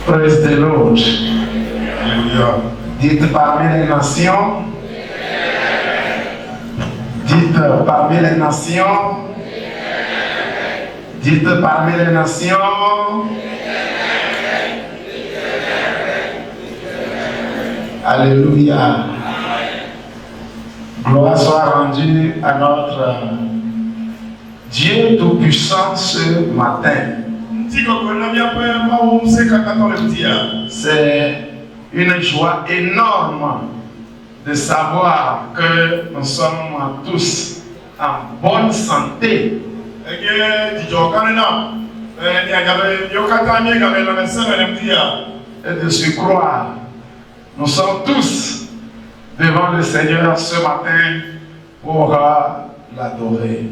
Praise the Lord. Alléluia. Dites parmi les nations. Dites parmi les nations. Dites parmi les nations. Alléluia. Gloire soit rendue à notre Dieu Tout-Puissant ce matin. C'est une joie énorme de savoir que nous sommes tous en bonne santé. Et de surcroît, nous sommes tous devant le Seigneur ce matin pour l'adorer.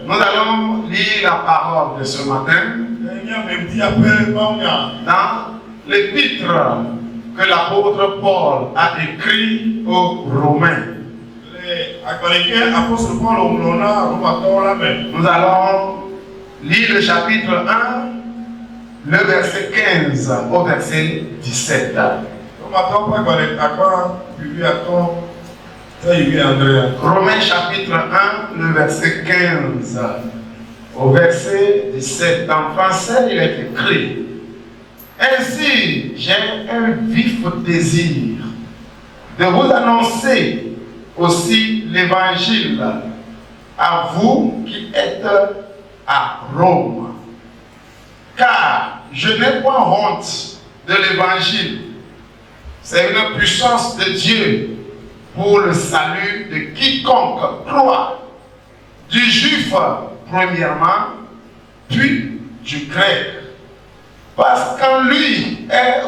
Nous allons lire la parole de ce matin dans l'épître que l'apôtre Paul a écrit aux Romains. Nous allons lire le chapitre 1, le verset 15 au verset 17. Romains chapitre 1, le verset 15 au verset 17. En français, il est écrit: Ainsi, j'ai un vif désir de vous annoncer aussi l'évangile à vous qui êtes à Rome. Car je n'ai point honte de l'évangile. C'est une puissance de Dieu pour le salut de quiconque croit, du juif premièrement, puis du grec. Parce qu'en lui est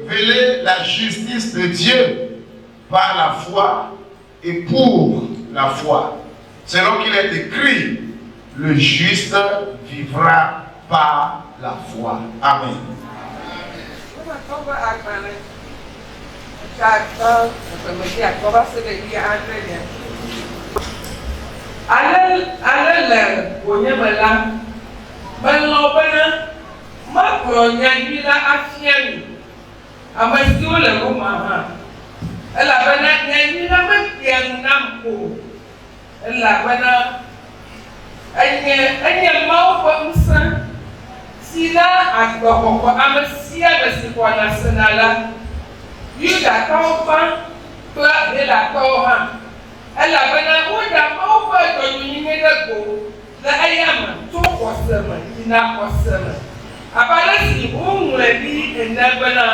révélée la justice de Dieu par la foi et pour la foi. Selon qu'il est écrit, le juste vivra par la foi. Amen. Sila agbọ̀kọ̀kọ̀ amẹ́síà lẹ́sìnkọ̀ nationala yíyá káwọ́ fa tó ìlà káwọ́ hàn ẹlẹ́bẹ̀nà wọ́dà máa fọ ìtọ́jú yín nígbàgbọ́ lẹ́ ẹ̀yà mà tó kọ̀sẹ̀mẹ̀ yíná kọ̀sẹ̀mẹ̀ abalẹ́sì òmùrẹ̀ bí ẹ̀nẹ́bẹ̀nà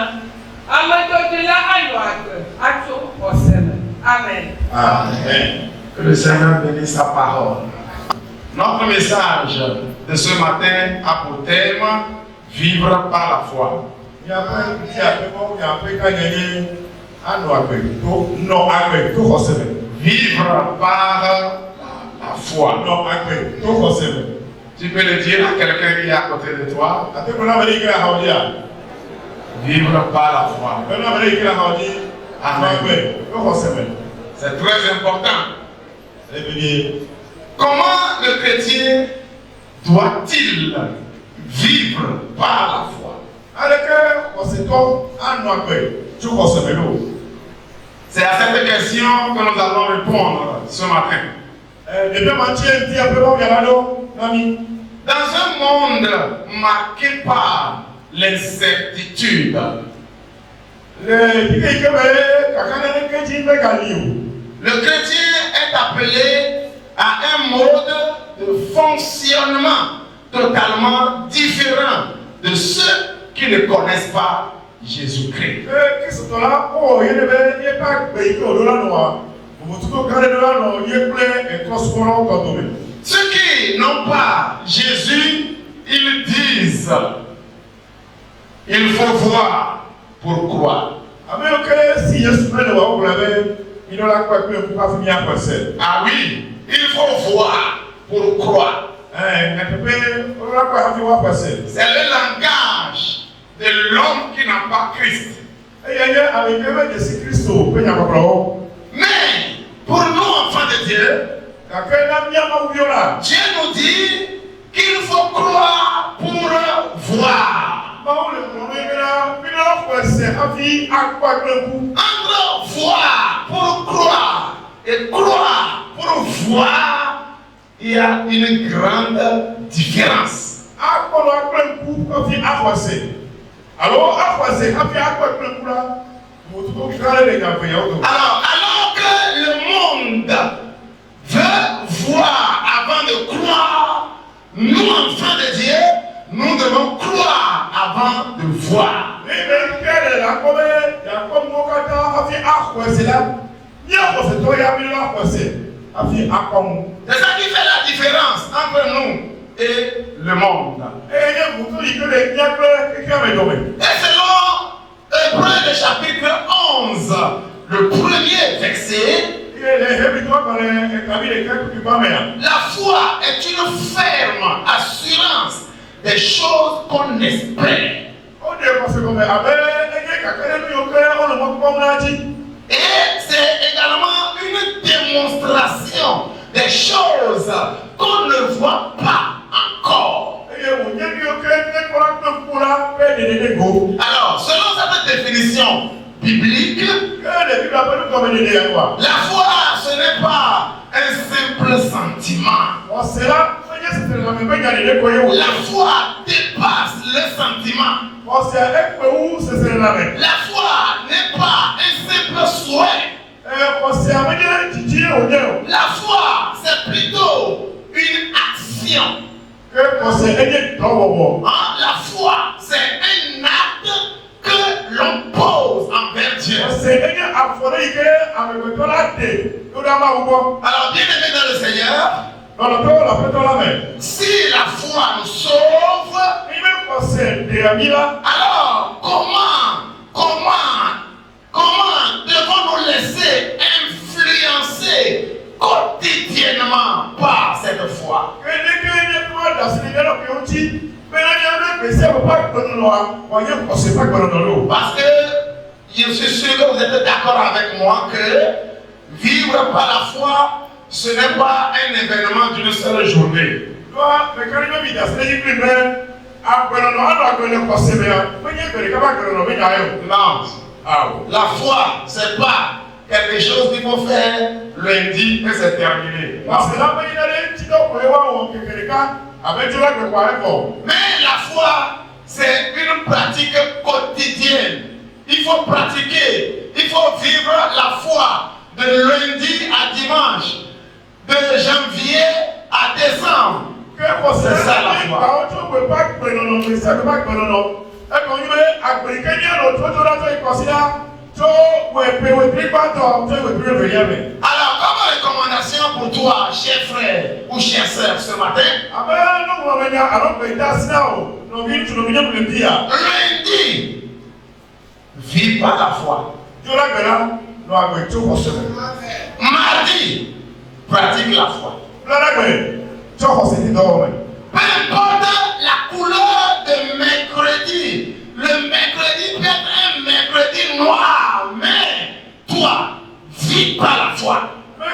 amẹ́tọ́jọ́lá ayọ̀ àgbẹ̀ àtó kọ̀sẹ̀mẹ̀. Amen. Amen. Que le Seigneur bénisse sa parole. Notre message de ce matin a pour thème vivre par la foi. Vivre par la foi. Tu peux le dire à quelqu'un qui est à côté de toi. Vivre par la foi. Amen. C'est très important. Comment le chrétien doit-il vivre par la foi? C'est à cette question que nous allons répondre ce matin. Dans un monde marqué par l'incertitude, le chrétien est appelé à un mode de fonctionnement totalement différent de ceux qui ne connaissent pas Jésus-Christ. Ceux qui n'ont pas Jésus, ils disent il faut voir pour croire. Ah oui, il faut voir pour croire. C'est le langage de l'homme qui n'a pas Christ. Mais pour nous, enfants de Dieu, Dieu nous dit qu'il faut croire pour voir. Entre voir pour croire et croire pour voir, il y a une grande différence. Alors que le monde veut voir avant de croire, nous, enfants de Dieu, nous devons croire avant de voir. C'est ça qui fait la différence entre nous et le monde. Et selon Hébreux le chapitre 11, le premier verset, la foi est une ferme assurance des choses qu'on espère. Et c'est également une démonstration des choses qu'on ne voit pas encore. Alors, selon cette définition biblique, la foi, ce n'est pas un simple sentiment. La foi dépasse le sentiment. La foi n'est pas un simple souhait. La foi, c'est plutôt une action. La foi, c'est un acte que l'on pose envers Dieu. Alors, bien aimé dans le Seigneur, si la foi nous sauve, alors comment devons-nous laisser influencer quotidiennement par cette foi? Parce que je suis sûr que vous êtes d'accord avec moi que vivre par la foi, ce n'est pas un événement d'une seule journée. Non. La foi, c'est pas quelque chose qu'il faut faire lundi et c'est terminé. Mais la foi, c'est une pratique quotidienne. Il faut pratiquer, il faut vivre la foi de lundi à dimanche, de janvier à décembre. C'est ça la foi. Alors, comme recommandation pour toi, cher frère ou chère sœur, ce matin, lundi, vis par la foi. Mardi, pratique la foi. Peu importe la couleur de mercredi, le mercredi peut être un mercredi noir, mais toi, vis par la foi. Le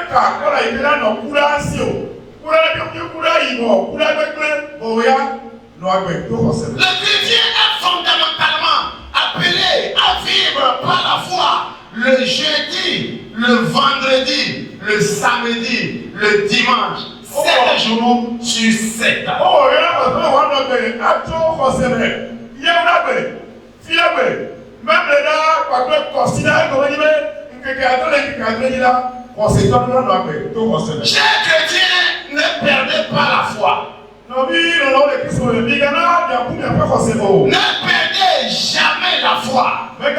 chrétien est fondamentalement appelé à vivre par la foi le jeudi, le vendredi, le samedi, le dimanche. 7 jours sur 7. Chers chrétiens, ne perdez pas la foi. Ne perdez jamais la foi. Même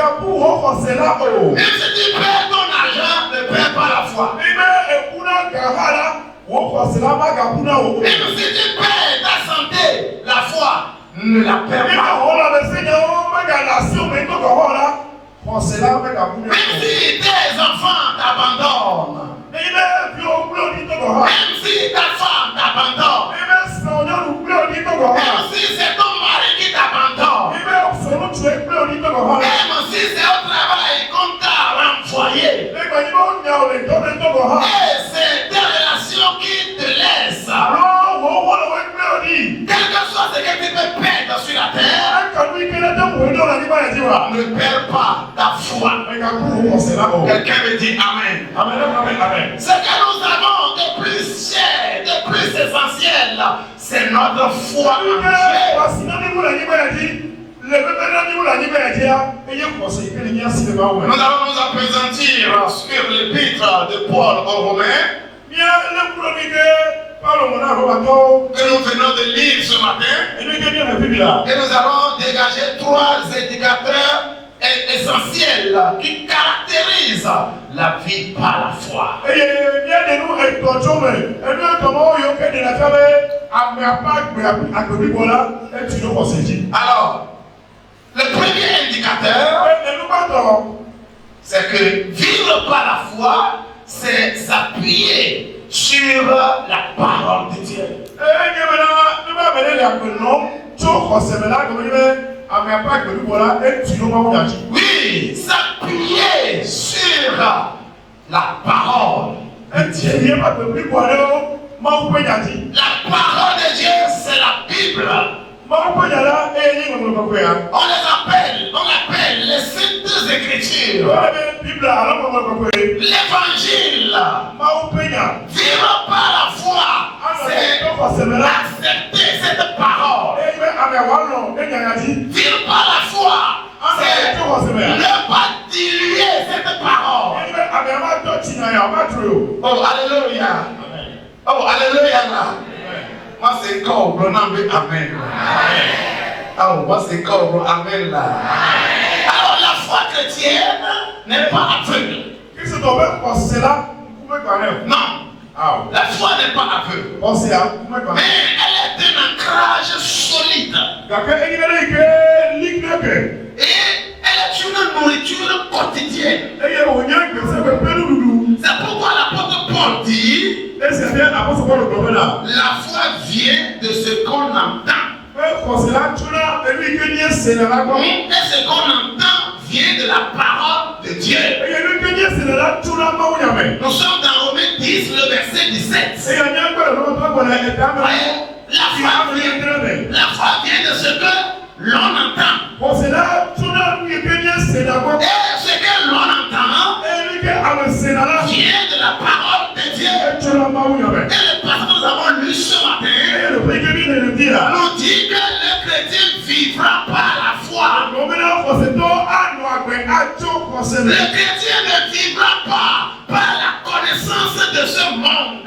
si tu perds ton argent, ne perds pas la foi. Même si tu perds ta santé, la foi, ne la perds pas. Même si tes enfants t'abandonnent, même si ta femme t'abandonne, même si c'est ton mari qui t'abandonne, même si c'est au travail qu'on t'a renvoyé, et c'est tes relations qui te laissent, Ne perds pas ta foi. Quelqu'un me dit Amen. Ce que nous avons de plus cher, de plus essentiel, c'est notre foi en Dieu. Nous allons nous appesantir sur l'épître de Paul aux Romains que nous venons de lire ce matin, et nous allons dégager 3 indicateurs essentiels qui caractérisent la vie par la foi. Alors, le premier indicateur, c'est que vivre par la foi, c'est s'appuyer sur la parole de Dieu. Oui, s'appuyer sur la parole de Dieu. La parole de Dieu, c'est la Bible. On appelle les Saintes Écritures, l'Évangile. Vivre par la foi, c'est accepter cette parole. Vivre par la foi, c'est ne pas diluer cette parole. Oh, alléluia. Oh, alléluia. Moi, c'est encore bro, amen. Oh, moi, c'est encore bro, amen là. Alors, la foi chrétienne n'est pas aveugle. Non. La foi n'est pas aveugle. Mais elle est un ancrage solide. Et elle est une nourriture quotidienne. C'est pourquoi l'apôtre Paul dit la foi vient de ce qu'on entend. Et ce qu'on entend vient de la parole de Dieu. Nous sommes dans Romains 10, le verset 17. La foi vient de ce que l'on entend. Et ce que l'on entend vient de la parole de Dieu. Et le passage que nous avons lu ce matin nous dit que le chrétien vivra par la foi. Le chrétien ne vivra pas par la connaissance de ce monde.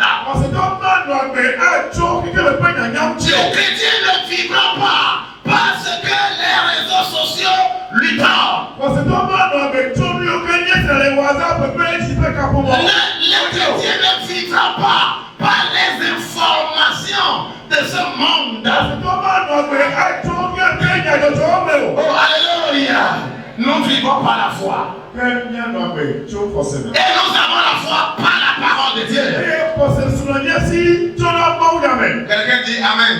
Le chrétien ne vivra pas parce que les réseaux sociaux lui parlent. Le chrétien ne vivra pas par les informations de ce monde. Oh, alléluia. Nous vivons par la foi. Et nous avons la foi par la parole de Dieu. Quelqu'un dit Amen.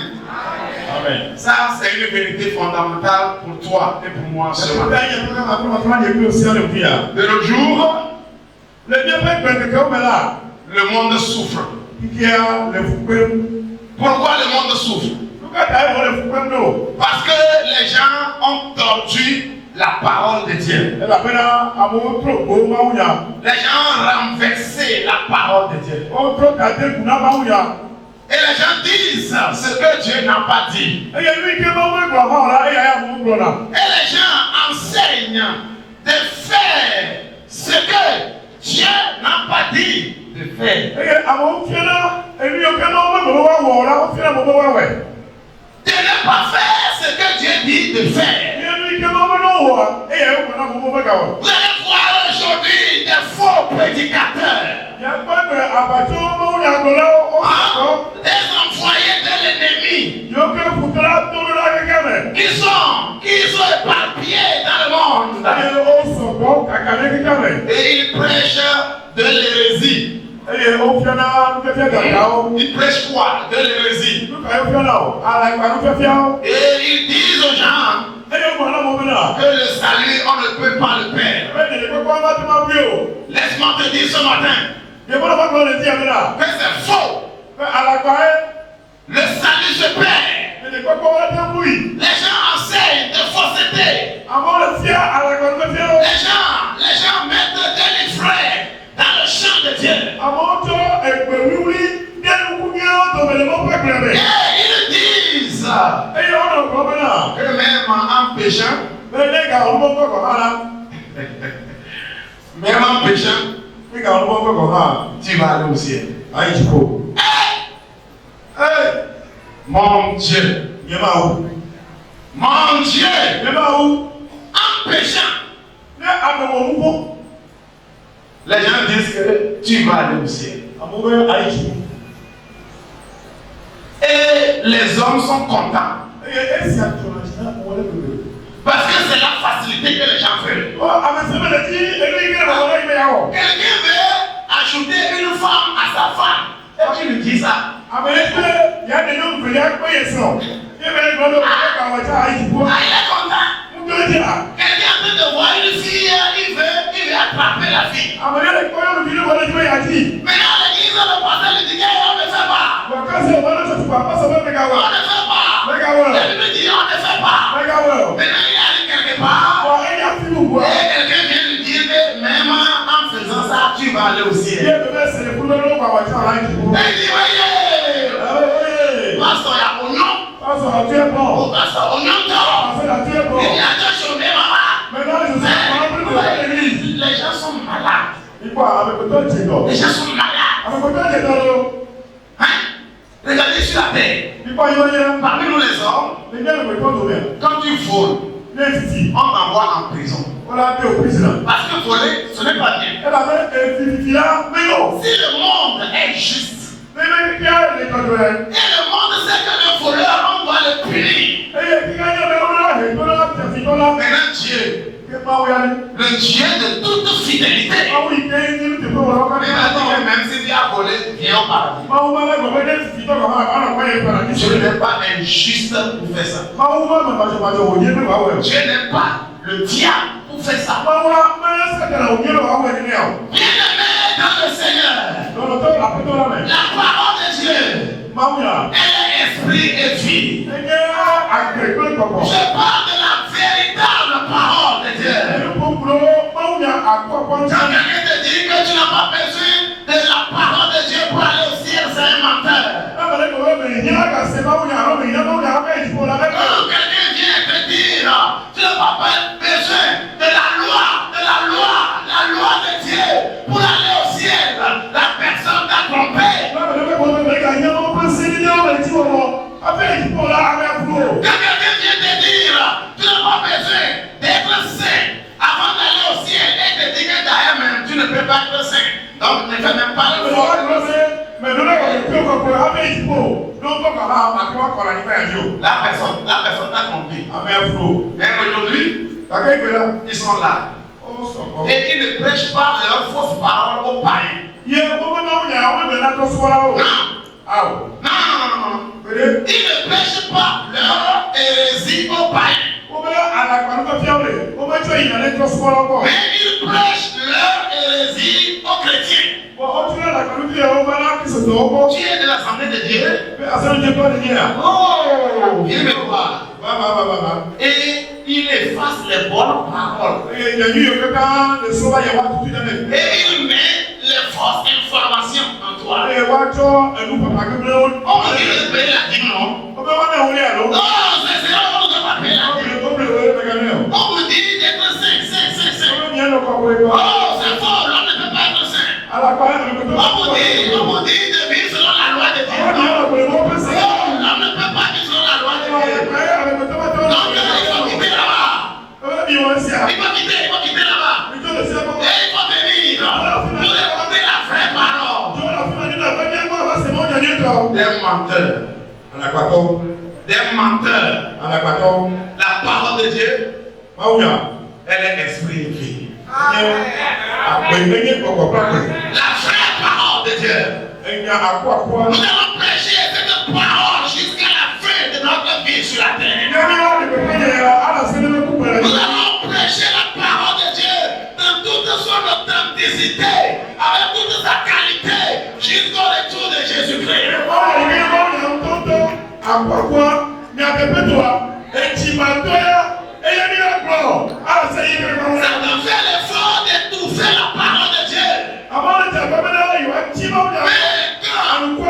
Amen. Ça, c'est une vérité fondamentale pour toi et pour moi ce matin. De nos jours, le monde souffre. Pourquoi le monde souffre? Parce que les gens ont tordu la parole de Dieu. Les gens ont renversé la parole de Dieu. Et les gens disent ce que Dieu n'a pas dit. Et les gens enseignent de faire ce que Dieu n'a pas dit de faire. De ne pas faire ce que Dieu dit de faire. Vous allez voir aujourd'hui des faux prédicateurs. Des envoyés de l'ennemi. Qui sont éparpillés dans le monde. Et ils prêchent de l'hérésie. Ils prêchent quoi? De l'hérésie. Et ils disent aux gens que le salut, on ne peut pas le perdre. Laisse-moi te dire ce matin que c'est faux. Le salut se perd. Les gens enseignent de fausseté. Et ils disent que même en péchant, même en péchant, tu vas aller au ciel. Mon Dieu, mon Dieu, en péchant, les gens disent que tu vas aller au ciel. Et les hommes sont contents. Parce que c'est la facilité que les gens veulent. Quelqu'un veut ajouter une femme à sa femme. Et tu lui dis ça. Ah, il est content. Quelqu'un est en train de voir une fille, il veut attraper la fille. Maintenant, l'église, le pasteur lui dit qu'on ne fait pas. On ne fait pas. La Bible dit on ne fait pas. Maintenant, il arrive quelque part. Et quelqu'un vient lui dire que même en faisant ça, tu vas aller au ciel. Et il dit, voyez, pasteur, il y a oignon. Pasteur, oignon d'or. Il y a deux choses, mais maman. Les gens sont malades. Les gens sont malades. Hein? Regardez sur la terre. Parmi nous les hommes, quand tu voles, on t'envoie en prison. Parce que voler, ce n'est pas bien. Si le monde est juste, et le monde sait que le voleur, on doit le punir. Maintenant, Dieu, le Dieu de toute fidélité, même si tu as volé, viens au paradis. Dieu n'est pas injuste pour faire ça. Dieu n'est pas le diable pour faire ça. Bien-aimé dans le Seigneur, la parole de Dieu, elle est esprit et vie. Je parle de la véritable parole de Dieu. Quand quelqu'un te dit que tu n'as pas besoin de la parole de Dieu pour aller au ciel, c'est un menteur. Quand quelqu'un vient te dire tu n'as pas besoin de la loi de Dieu pour aller au ciel, la personne t'a trompé. Quand quelqu'un vient te dire tu n'as pas besoin d'être saint avant d'aller au ciel et te dire que d'ailleurs même tu ne peux pas être saint, donc ne fais même pas le fort. La personne t'a compris. Mais aujourd'hui, ils sont là. Et ils ne prêchent pas leurs fausses paroles aux païens. Non. Ils ne prêchent pas leur hérésie aux païens. Mais ils prêchent leur hérésie aux chrétiens. Tu es de l'Assemblée de Dieu. Oh, viens me voir. Et il efface les bonnes paroles. Et il met les fausses informations en toi. On me dit de payer la dîme, non? Non, c'est ça, on ne doit pas payer la dîme. On me dit d'être saint. Oh, c'est fort, l'on ne peut pas être saint. On me dit de vivre selon la loi de Dieu. Oh, l'on ne peut pas vivre selon la loi de Dieu. Donc, il faut quitter là-bas. Il faut quitter là-bas. Et il faut venir pour écouter la vraie parole. Des menteurs. La parole de Dieu, elle est esprit et vie. La vraie parole de Dieu. Nous allons prêcher cette parole jusqu'à la fin de notre vie sur la terre. Nous allons prêcher la parole de Dieu dans toute son authenticité, avec toute sa qualité, jusqu'au retour de Jésus-Christ. Ça te fait l'effort d'étouffer la parole de Dieu.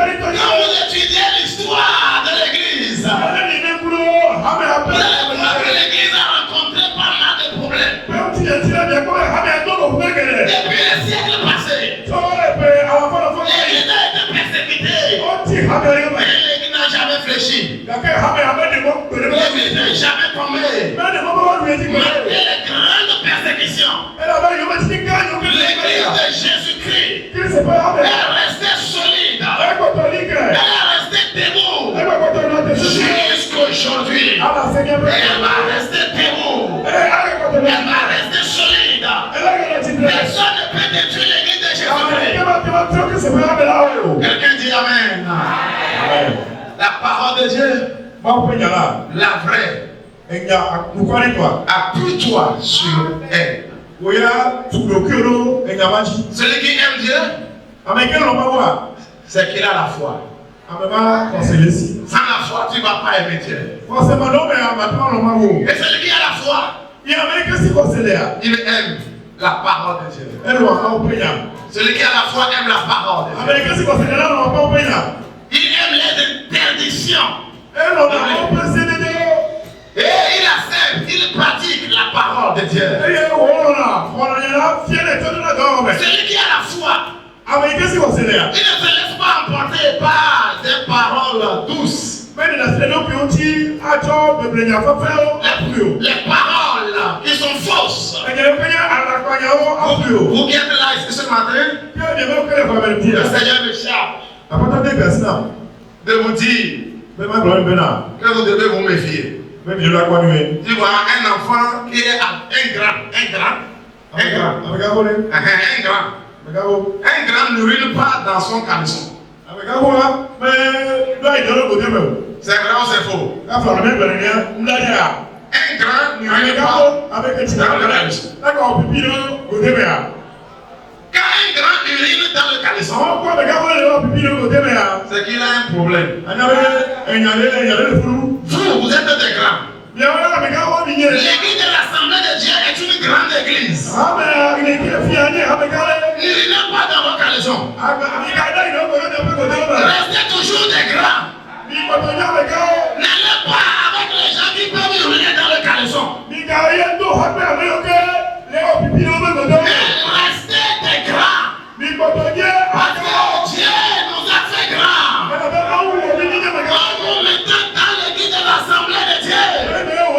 Mais quand vous étudiez l'histoire l'église n'a jamais fléchi. L'église n'a jamais tombé. Malgré les grandes persécutions, l'église de Jésus-Christ est restée solide. Elle est restée debout jusqu'aujourd'hui. Et elle va rester debout. Elle va rester solide. Personne ne peut détruire l'église de Jésus-Christ. Quelqu'un dit Amen. La parole de Dieu, la vraie, appuie-toi sur elle. Celui qui aime Dieu, c'est qu'il a la foi. Sans la foi, tu ne vas pas aimer Dieu. Et celui qui a la foi, il aime la parole de Dieu. Celui qui a la foi aime la parole de Dieu. Il aime les interdictions. Et il accepte, il pratique la parole de Dieu. Celui qui a la foi, il ne se laisse pas emporter par des paroles douces. Les paroles qui sont fausses. Vous qui êtes là ici ce matin, le Seigneur me charge de vous dire que vous devez vous méfier. Tu vois un enfant qui est un grand n'urine pas dans son caleçon. C'est vrai ou c'est faux? Un grand n'urine pas dans le caleçon. Quand un grand urine dans le caleçon, c'est qu'il a un problème. Vous êtes des grands. L'église de l'Assemblée de Dieu est une grande église. N'urinez pas dans vos caleçons. Restez toujours des grands. N'allez pas avec les gens qui peuvent uriner dans le caleçon. Restez des grands. Parce que Dieu nous a fait grands. Quand nous mettons dans l'église de l'Assemblée de Dieu, là où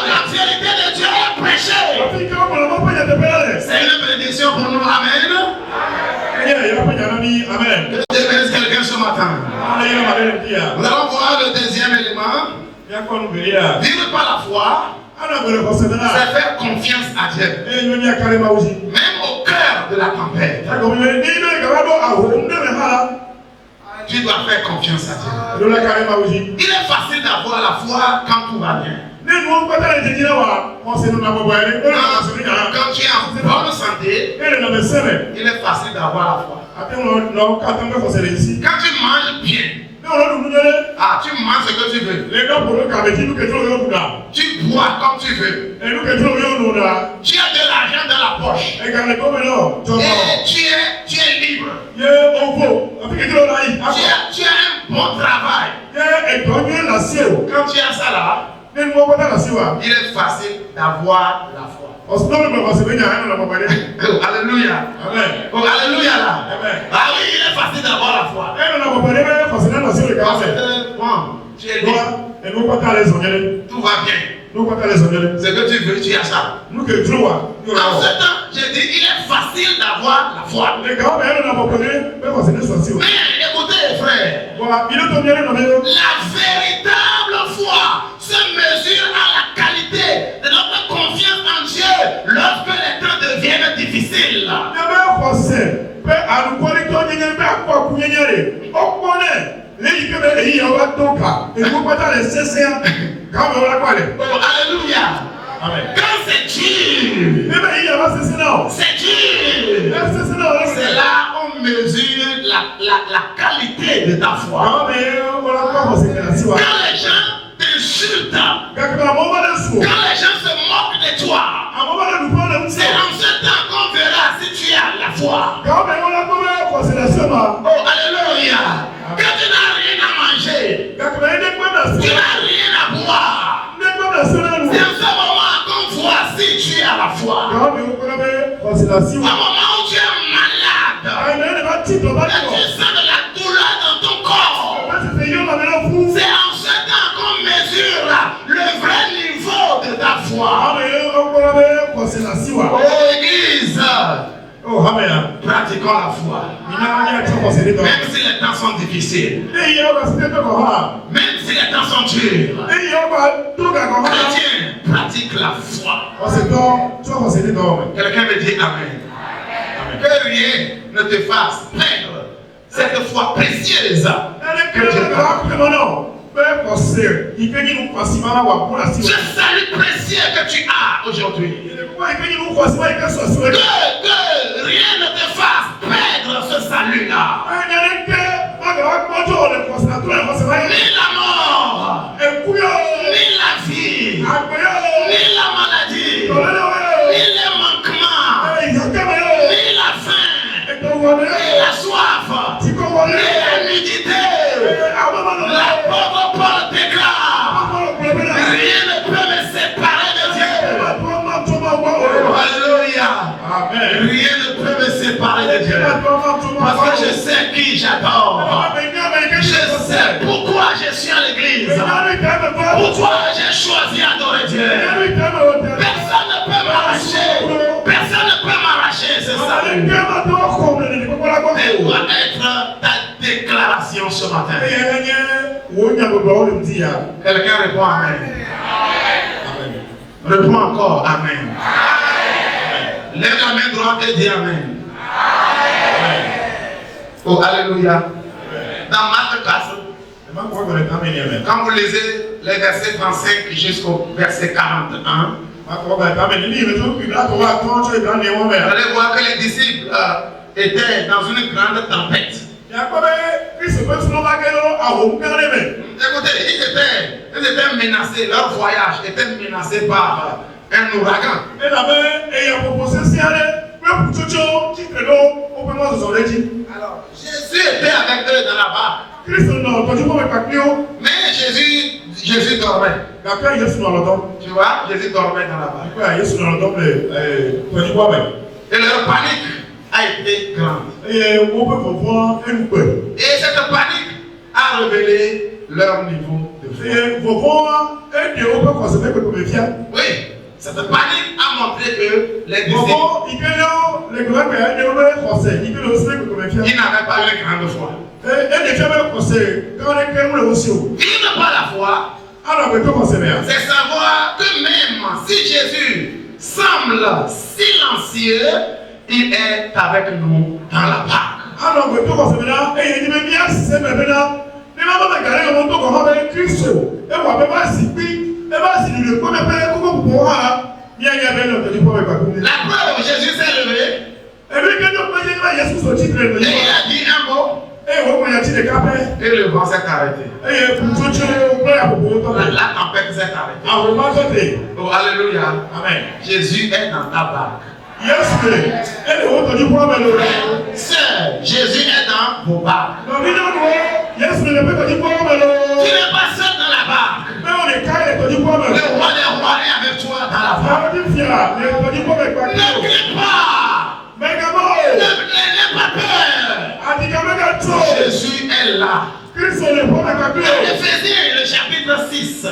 la vérité de Dieu est prêchée, c'est une bénédiction pour nous. Amen. Je bénisse quelqu'un ce matin. Nous allons voir le deuxième élément. Vivre par la foi, c'est faire confiance à Dieu. Même au cœur de la tempête, tu dois faire confiance à Dieu. Il est facile d'avoir la foi quand tout va bien. Quand tu es en bonne santé, il est facile d'avoir la foi. Quand tu manges bien, tu manges ce que tu veux. Tu bois comme tu veux. Tu as de l'argent dans la poche. Et tu es libre. Tu as un bon travail. Quand tu as ça là, il est facile d'avoir la foi. Oh, alléluia. Amen. Oh, alléluia là. Amen. Ah oui, il est facile d'avoir la foi. Tu es libre. Tout va bien. Ce que tu veux, tu as ça. En ce temps, j'ai dit, il est facile d'avoir la foi. Mais écoutez, frère, la véritable foi se mesure à la qualité de notre confiance en Dieu lorsque les temps deviennent difficiles. Oh, alléluia. Amen. Quand c'est dur, c'est là on mesure la qualité de ta foi. Quand les gens t'insultent, quand les gens se moquent de toi, c'est en ce temps qu'on verra si tu as la foi. Oh, alléluia. Quand tu n'as rien à manger, tu n'as rien à boire, c'est en ce moment qu'on voit si tu as la foi. Au moment où tu es malade, et tu sens de la douleur dans ton corps, Même si les temps sont difficiles. Même si les temps sont durs. Chrétien, pratique la foi. Quelqu'un me dit Amen. Que rien ne te fasse perdre cette foi précieuse que Dieu t'a. Ce salut précieux que tu as aujourd'hui. Que rien ne te fasse perdre ce salut-là. Ni la mort, ni la vie, ni la maladie, ni les manquements, ni la faim, ni la soif, ni la nudité. La pauvre Paul déclare, rien ne peut me séparer de Dieu. Alléluia. Rien ne peut me séparer de Dieu. Parce que je sais qui j'adore. Je sais pourquoi je suis à l'église. Pourquoi j'ai choisi d'adorer Dieu. Personne ne peut m'arracher. Personne ne peut m'arracher ce salut. Elle doit être ta déclaration ce matin. Quelqu'un répond Amen. Réponds encore Amen. Lève la main droite et dis Amen. Oh, Alléluia. Dans Marc 4, quand vous lisez les versets 35 jusqu'au verset 41, vous allez voir que les disciples étaient dans une grande tempête. Écoutez, ils étaient menacés, leur voyage était menacé par un ouragan. Alors, Jésus était avec eux dans la barque. Mais Jésus dormait. Tu vois, Jésus dormait dans la barque. Et leur panique a été grande. Et cette panique a révélé leur niveau de foi. Oui, cette panique a montré que les disciples, ils n'avaient pas une grande foi. Vivre par la foi, c'est savoir que même si Jésus semble silencieux, il est avec nous dans la barque. La preuve, Jésus s'est levé et il a dit un mot et le vent s'est arrêté. La tempête s'est arrêtée. Oh, Alléluia. Amen. Jésus est dans ta barque. Sœur, Jésus est dans vos barques. Tu n'es pas seul dans la barque. Le roi des rois est avec toi dans la barque. Ne crie pas. N'aie pas peur. Jésus est là. Éphésiens, le chapitre 6.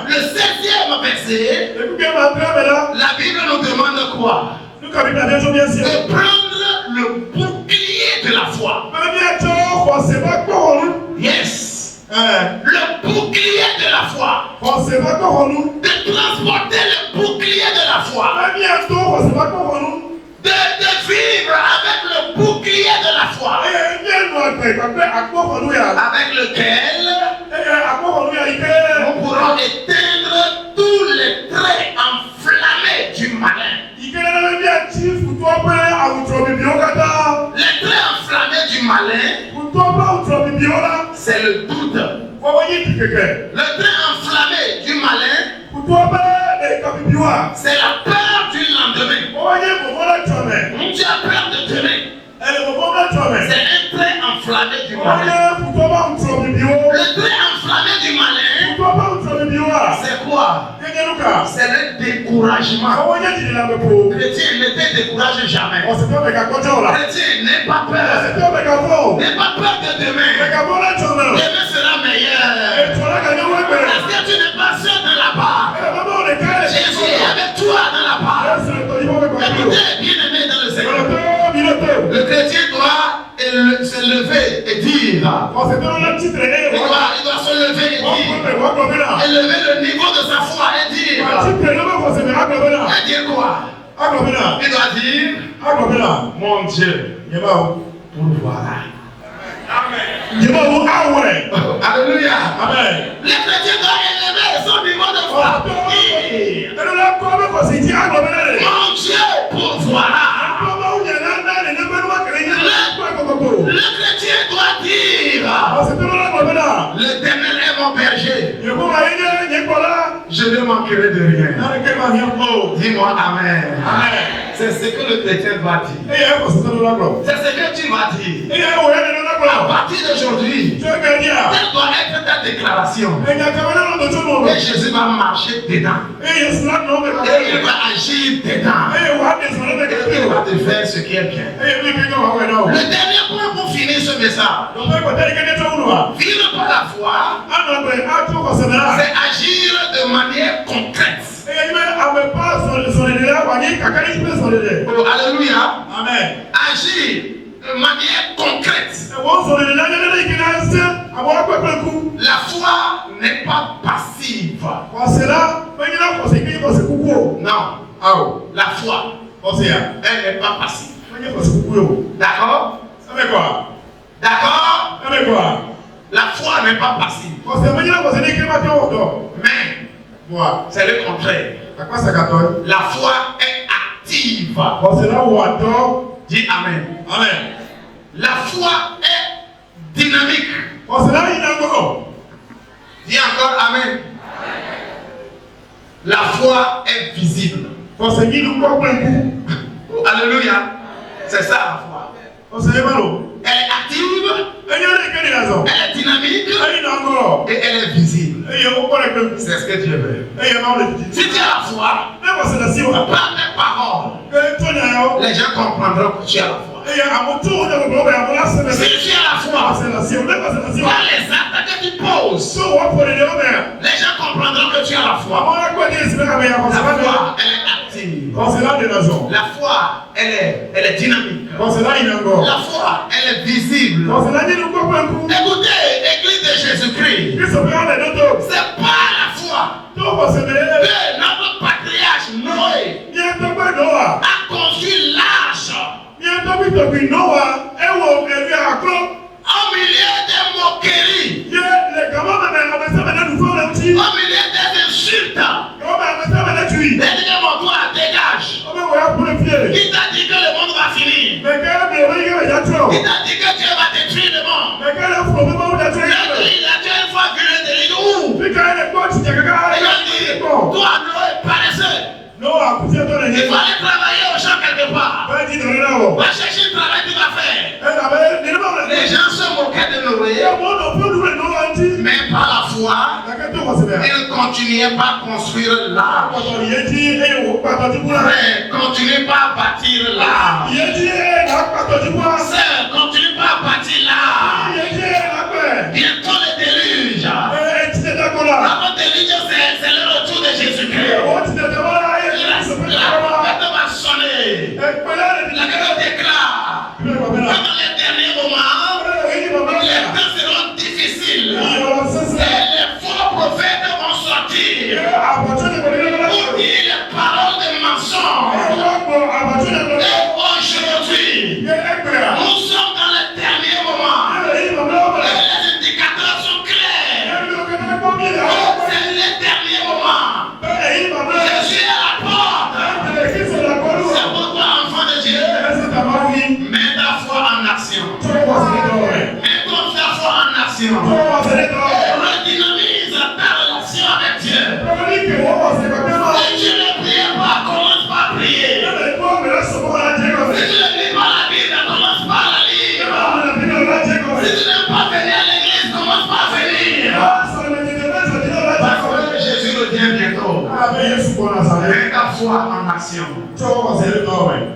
Le 16e verset. La Bible nous demande quoi? De prendre le bouclier de la foi. Yes. Le bouclier de la foi. De transporter le bouclier de la foi. De vivre avec le bouclier de la foi. Avec lequel nous pourrons éteindre tous les traits enflammés du malin. Les traits enflammés du malin, c'est le doute. Le trait enflammé du malin, c'est la peur du lendemain. Tu as peur de demain. C'est un trait enflammé du malin. Le trait enflammé du malin, c'est quoi? C'est le découragement. Chrétien, ne te décourage jamais. Chrétien, n'aie pas peur. N'aie pas peur de demain. Demain sera meilleur. Parce que tu n'es pas seul dans la barque. Jésus est avec toi dans la barque. Écoutez, bien-aimé dans le Seigneur. Le chrétien doit là. Il doit se lever et dire. Élever le niveau de sa foi et dire. Et dire quoi? Il doit dire. Mon Dieu. Pourvoira. Alléluia. Amen. Les chrétiens doivent élever son niveau de foi. Mon Dieu pourvoira. Le chrétien doit dire. L'Éternel est mon berger. Je ne manquerai de rien. Dis-moi Amen. C'est ce que le chrétien doit dire. C'est ce que tu vas dire. À partir d'aujourd'hui, telle doit être ta déclaration. Et Jésus va marcher dedans. Et il va agir dedans. Et il va te faire ce qui est bien. Le dernier point pour finir ce message. Vivre par la foi, c'est agir de manière concrète. Oh, alléluia. Amen. Agir de manière concrète. La foi n'est pas passive. Non. La foi, elle n'est pas passive. D'accord? D'accord? La foi n'est pas passive. Mais c'est le contraire. La foi est active. Dis Amen. La foi est dynamique. Dis encore Amen. La foi est visible. Alléluia. C'est ça la foi. Elle est active, elle est dynamique et elle est visible. C'est ce que Dieu veut. Si tu as la foi, par tes paroles, les gens comprendront que tu as la foi. Si tu as la foi, par les actes que tu poses, les gens comprendront que tu as la foi. La foi, elle est active. La foi, elle est dynamique. La foi, elle est visible. Écoutez, l'église de Jésus-Christ, c'est pas la foi que notre patriarche Noé a construit l'arche au milieu des moqueries, au milieu des insultes. Il t'a dit que mon toit dégage. Il t'a dit que le monde va finir. Il t'a dit que Dieu va détruire le monde. Il a déjà une fois vu le délit. Et il a dit, toi Noé paresseux, il faut aller travailler au champ quelque part. Va chercher le travail que tu vas faire. Les gens se moquaient de Noé, mais par la foi, ils ne continuaient pas à construire l'arche. Frère, continue pas à bâtir l'arche. Sœur, continue pas à bâtir l'arche. Bientôt le déluge. Avant le déluge, c'est le retour de Jésus-Christ. La prophète va sonner. La Bible déclare que dans les derniers moments, les temps seront difficiles. Et les faux prophètes vont sortir pour dire les paroles de mensonges. Et aujourd'hui, nous sommes dans les derniers moments. Et les indicateurs sont clairs. C'est les derniers moments. Jésus est à la porte. C'est pourquoi, enfant de Dieu, mets ta foi en action. Mets ta foi en action. Redynamise ta relation avec Dieu. Si tu ne pries pas, commence par prier. Si tu ne lis pas la Bible, commence par la lire. Si tu n'aimes pas venir à l'église, commence par venir. Parce que Jésus revient bientôt. Mets ta foi en action.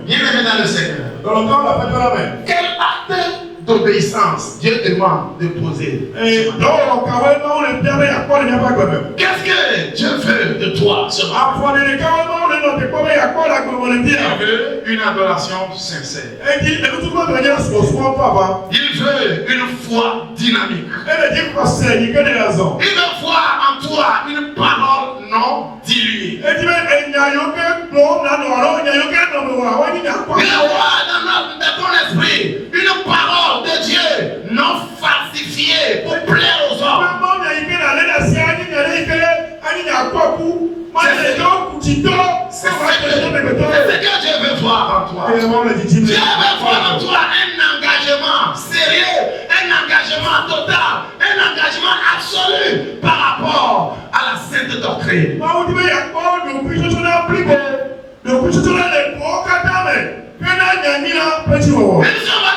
Bien-aimé dans le Seigneur. Quel acte d'obéissance. Dieu demande de poser. Et donc, Qu'est-ce que Dieu veut de toi ce matin? Il veut une adoration sincère. Il veut une foi dynamique. Il veut voir en toi une parole non diluée. Il veut voir dans ton esprit une parole de Dieu non falsifiée pour plaire aux hommes. C'est ce que Dieu veut voir en toi. Dieu veut voir en toi un engagement sérieux, un engagement total, un engagement absolu par rapport à la sainte doctrine. Même si on va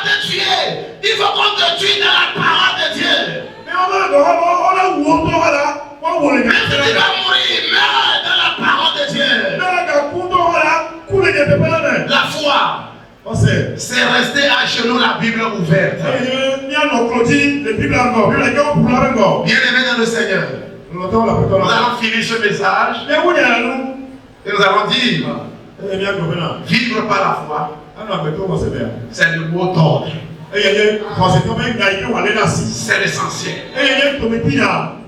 te tuer, il faut qu'on te tue dans la parole de Dieu. Même si tu vas mourir, meurs dans la parole de Dieu. La foi, c'est rester à genoux, la Bible ouverte. Bien-aimés dans le Seigneur, nous allons finir ce message et nous allons dire vivre par la foi, c'est le mot d'ordre. C'est l'essentiel.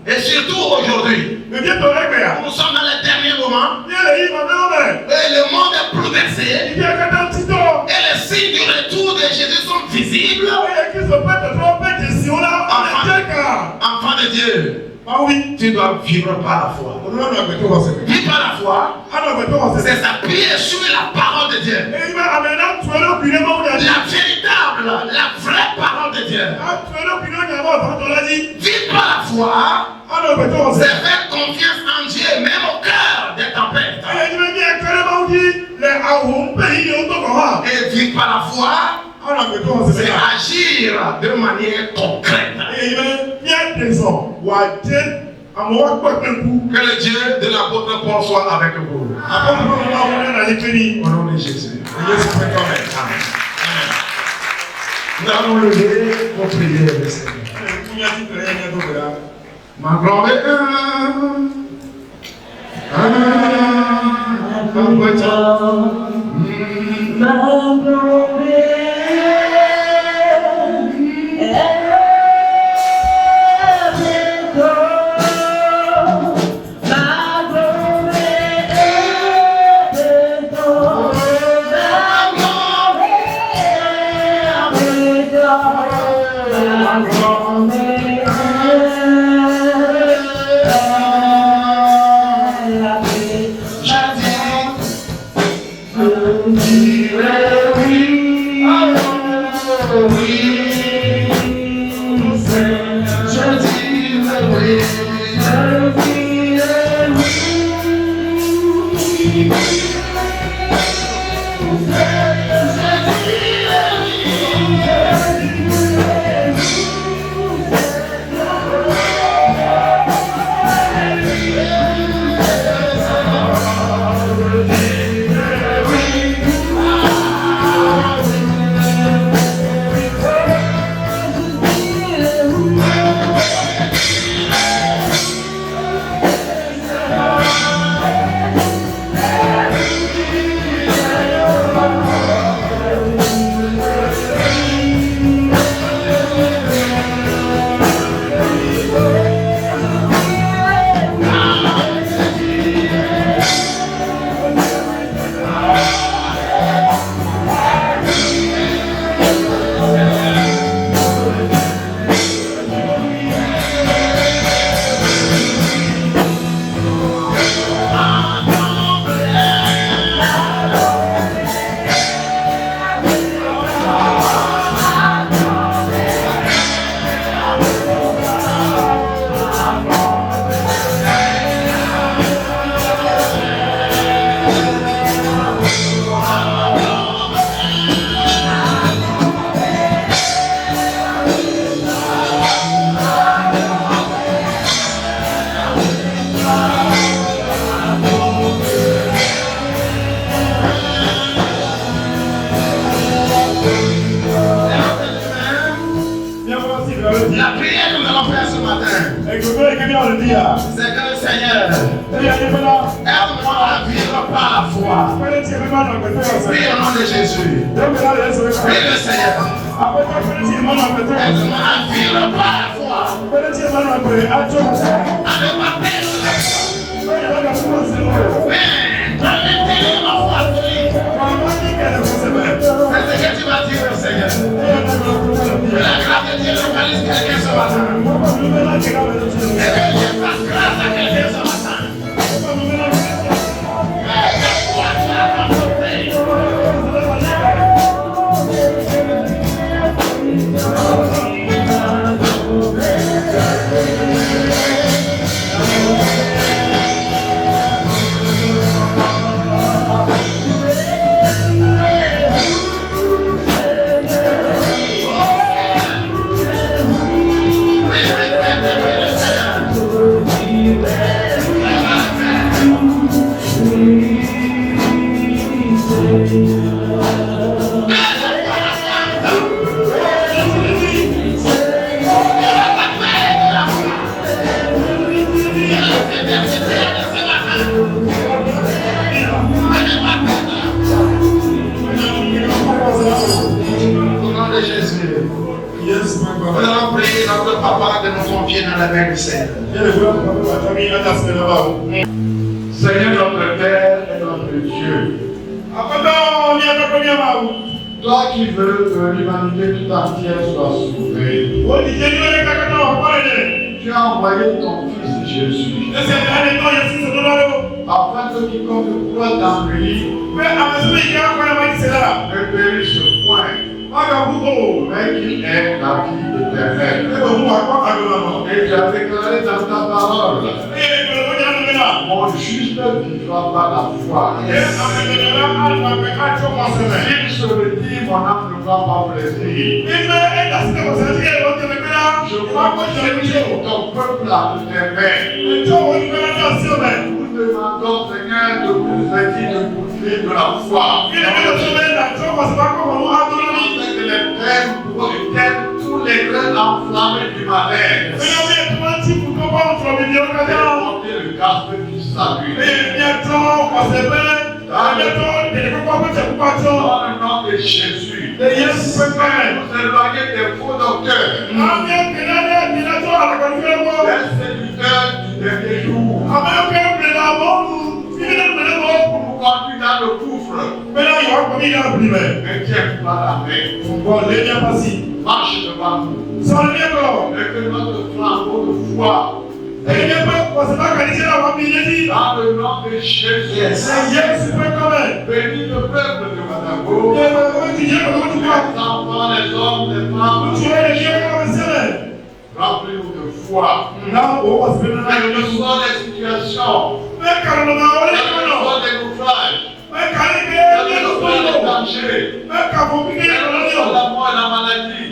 Et surtout aujourd'hui, nous sommes dans les derniers moments et le monde est bouleversé et les signes du retour de Jésus sont visibles. Enfant de Dieu, tu dois vivre par la foi. Vivre par la foi, c'est s'appuyer sur la parole de Dieu. La véritable, la vraie parole de Dieu. Vivre par la foi, c'est faire confiance en Dieu, même au cœur des tempêtes. Et vivre par la foi, c'est agir de manière concrète. Que le Dieu de l'apôtre Paul soit avec vous. Au nom de Jésus. Amen. Nous allons lever pour prier le Seigneur. Ma grand-mère. prière que nous allons faire ce matin, Et que vous avez bien le dire. c'est que le Seigneur Et aide-moi à vivre par la foi. Prie au nom de Jésus. Prie le Seigneur. Aide-moi à vivre par la foi. Avec ma paix. Permettez ma foi. C'est ce que tu vas dire au Seigneur. Que la grâce de Dieu localise quelqu'un ce matin. Et que Dieu fasse grâce à quelqu'un ce matin. Nous allons prier notre papa de nous confier dans la main du Seigneur. Seigneur notre Père et notre Dieu, toi qui veux que l'humanité tout entière soit sauvée, tu as envoyé ton Fils Jésus, afin que quiconque croit en lui ne périsse point, mais qu'il ait la vie éternelle. Et tu as déclaré dans ta parole, mon juste vivra par la foi. S'il se retire, mon âme ne va pas plaisir. Je crois que c'est ton peuple à t'aimer. Nous demandons, Seigneur, de nous aider de boucler de la foi. Que les peines éteignent tous les grains enflammés du malheur. Et le gospel du salut. Dans le nom de Jésus. Nous éloigner des faux docteurs. Des séducteurs du dernier jour. Pour nous conduire dans le gouffre. Mais tiens pas la main. Marche devant nous. Et que notre flambeau de foi. Dans le nom de Jésus. Bénis le peuple de Madago. Les enfants, les hommes, les femmes. Remplis-nous de foi. Quelles que soient les situations. Quels que soient les naufrages. Quels que soient les dangers. Quelle que soit la mort et la maladie.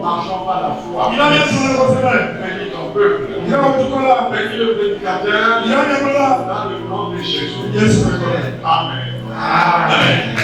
Marchons par la foi. Bénis ton peuple. Bénis le prédicateur. Dans le nom de Jésus. Amen. Amen.